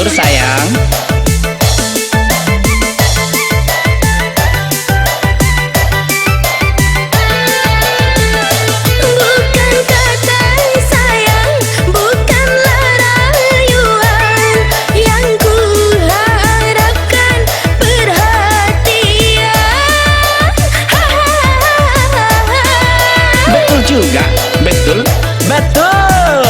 diatur sayang. Juga betul, betul.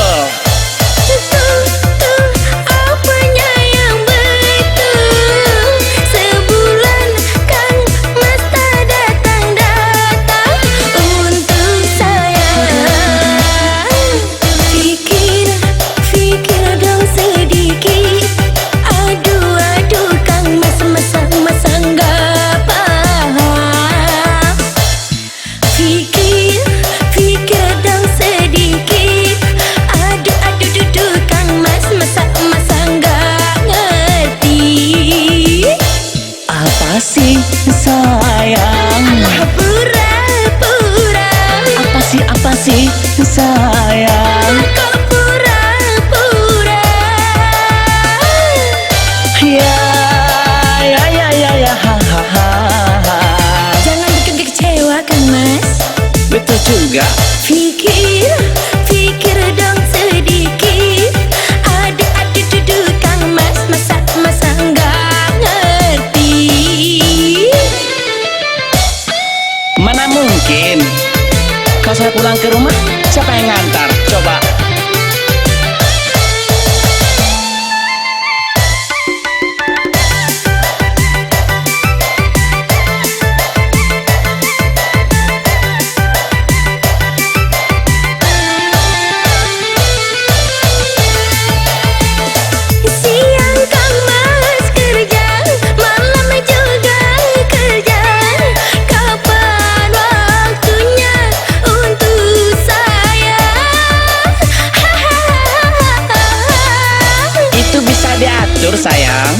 Apanya yang betul? Sebulan Kang Mas tak datang-datang untuk saya. Fikir dong sedikit. Aduh Kang Mas nggak paham. Fikir dong sedikit. Aduh Kang Mas masa nggak ngerti. Apa sih sayang? Alah pura-pura. Apa sih sayang? Kok pura-pura? Ya, ha. Jangan bikin kecewa Kang Mas. Betul juga. Fikir dong sedikit. Aduh Kang Mas masa nggak ngerti. Mana mungkin? Kalau saya pulang ke rumah, siapa yang ngantar? Coba. Siang Kang Mas kerja, malam juga kerja. Kapan waktunya untuk saya? Itu bisa diatur sayang.